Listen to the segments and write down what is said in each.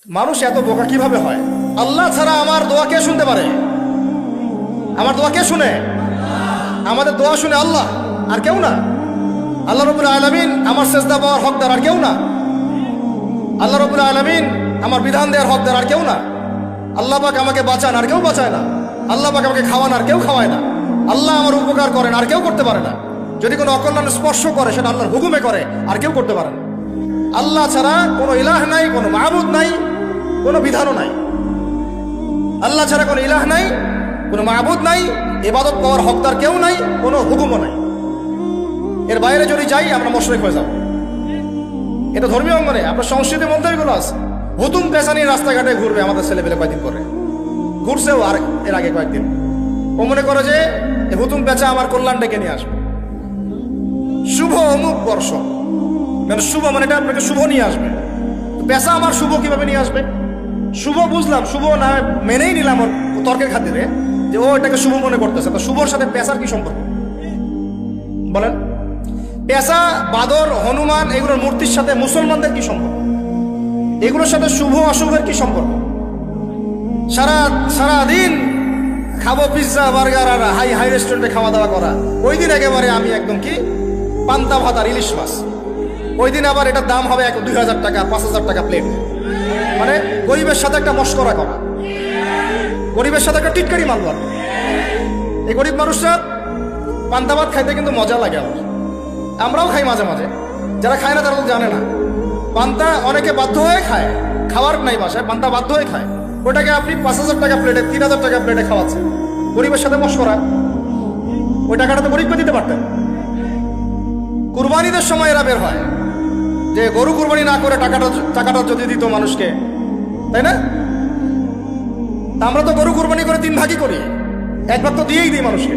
মানুষ এত বোকা কিভাবে হয়? আল্লাহ ছাড়া আমার দোয়া কে শুনতে পারে? আমার দোয়া কে শুনে? আমাদের দোয়া শুনে আল্লাহ, আর কেউ না। আল্লাহ রাব্বুল আলামিন আমার সেজদা পাওয়ার হকদার, আর কেউ না। আল্লাহ রাব্বুল আলামিন আমার বিধান দেওয়ার হকদার, আর কেউ না। আল্লাহ পাক আমাকে বাঁচান, আর কেউ বাঁচায় না। আল্লাহ পাক আমাকে খাওয়ান, আর কেউ খাওয়ায় না। আল্লাহ আমার উপকার করেন, আর কেউ করতে পারে না। যদি কোনো অকল্যাণ স্পর্শ করে সেটা আল্লাহর হুকুমে করে, আর কেউ করতে পারে না। আল্লাহ ছাড়া কোনো ইলাহ নাই, কোনো মাবুদ নাই, কোনো বিধানও নাই। আল্লাহ ছাড়া কোনো ইলাহ নাই, কোনো মাবুদ নাই, ইবাদত পাওয়ার হকদার কেউ নাই, কোনো হুকুমও নাই। এর বাইরে যদি যাই আমরা মুশরিক হয়ে যাব। এটা ধর্মীয় অঙ্গনে, আপনার সংস্কৃতির মধ্যে এগুলো আছে। হুতুম পেশানি রাস্তাঘাটে ঘুরবে আমাদের ছেলেপেলে কয়েকদিন পরে, ঘুরছেও আর এর আগে কয়েকদিন। ও মনে করে যে হুতুম পেঁচা আমার কল্যাণ ডেকে নিয়ে আসবে। শুভ অমুক বর্ষ, মানে শুভ মানে এটা আপনাকে শুভ নিয়ে আসবে। পেশা আমার শুভ কিভাবে নিয়ে আসবে? শুভ বুঝলাম, শুভ না মেনেই নিলাম ওর তর্কের খাতিরে যে ও এটাকে শুভ মনে করতেছে। তো শুভর সাথে পেশার কি সম্পর্ক বলেন? পেশা, বাদর, হনুমান এগুলোর মূর্তির সাথে মুসলমানদের কি সম্পর্ক? এগুলোর সাথে শুভ অশুভের কি সম্পর্ক? সারাদিন খাবো পিৎজা, বার্গার আর হাই হাই রেস্টুরেন্টে খাওয়া দাওয়া করা। ওই দিন একেবারে আমি একদম কি পান্তা ভাত আর ইলিশ মাছ। ওই দিন আবার এটার দাম হবে 2000 টাকা, 5000 টাকা প্লেট। মানে গরিবের সাথে একটা মস্করা করা, গরিবের সাথে একটা টিটকারি মারবার। এই গরিব মানুষরা পান্তা ভাত খাইতে কিন্তু মজা লাগে আমার। আমরাও খাই মাঝে মাঝে, যারা খায় না তারা তো জানে না। পান্তা অনেকে বাধ্য হয়ে খায়, খাওয়ার নাই বাসায়, পান্তা বাধ্য হয়ে খায়। ওটাকে আপনি 5000 টাকা প্লেটে, 3000 টাকা প্লেটে খাওয়াচ্ছেন। গরিবের সাথে মস্করা। ওই টাকাটা তো গরিবকে দিতে পারতেন। কুরবানিদের সময় এরা বের হয় যে গরু কুরবানি না করে টাকাটা যদি দিত মানুষকে, তাই না? আমরা তো গরু কুরবানি করে 3 ভাগই করি। 1 ভাগ তো দিয়েই দিই মানুষকে,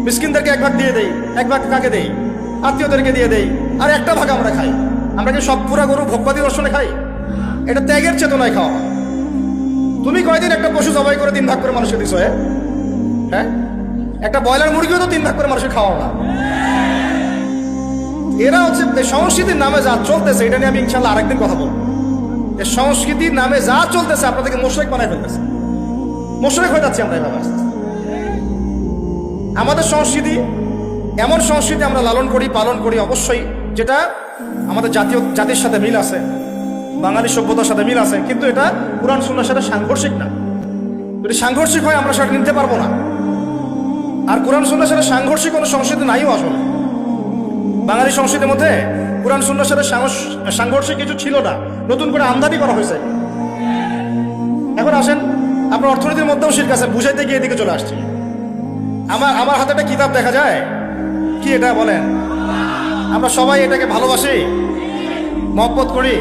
মিসকিনদেরকে 1 ভাগ দিয়ে দেই, 1 ভাগ কাকে দেই? আত্মীয়দেরকে দিয়ে দেই, আর 1টা ভাগ আমরা খাই। আমরা কি সব পুরা গরু ভোগবাদী দর্শনে খাই? এটা ত্যাগের চেতনায় খাওয়া। তুমি কয়দিন একটা পশু জবাই করে 3 ভাগ করে মানুষকে দিছো? হ্যাঁ, একটা ব্রয়লার মুরগিও তো 3 ভাগ করে মানুষকে খাওয়াও না। এরা হচ্ছে সংস্কৃতির নামে যা চলতেছে, এটা নিয়ে আমি ইনশাল্লাহ আরেকদিন কথা বলবো। এই সংস্কৃতির নামে যা চলতেছে আপনাদেরকে মুশরিক বানায় ফেলতেছে। মুশরিক হয়ে যাচ্ছে আমরা এভাবে আস্তে আস্তে। আমাদের সংস্কৃতি এমন সংস্কৃতি আমরা লালন করি, পালন করি অবশ্যই, যেটা আমাদের জাতির সাথে মিল আছে, বাঙালি সভ্যতার সাথে মিল আছে, কিন্তু এটা কুরআন সুন্নাহর সাথে সাংঘর্ষিক না। যদি সাংঘর্ষিক হয় আমরা সেটা নিতে পারবো না। আর কুরআন সুন্নাহর সাথে সাংঘর্ষিক কোনো সংস্কৃতি নাইও আসলে। বাঙালি সংস্কৃতির মধ্যে কুরআন সুন্নাহর সাথে সাংঘর্ষিক কিছু ছিল না, নতুন করে আমদানি করা হয়েছে। এখন আসেন, আপনার অর্থনীতির মধ্যেও শিরক আছে, বুঝাইতে গিয়ে এদিকে চলে আসছি। আমার হাতে একটা কিতাব দেখা যায়, কি এটা বলেন? আমরা সবাই এটাকে ভালোবাসি, মহব্বত করি,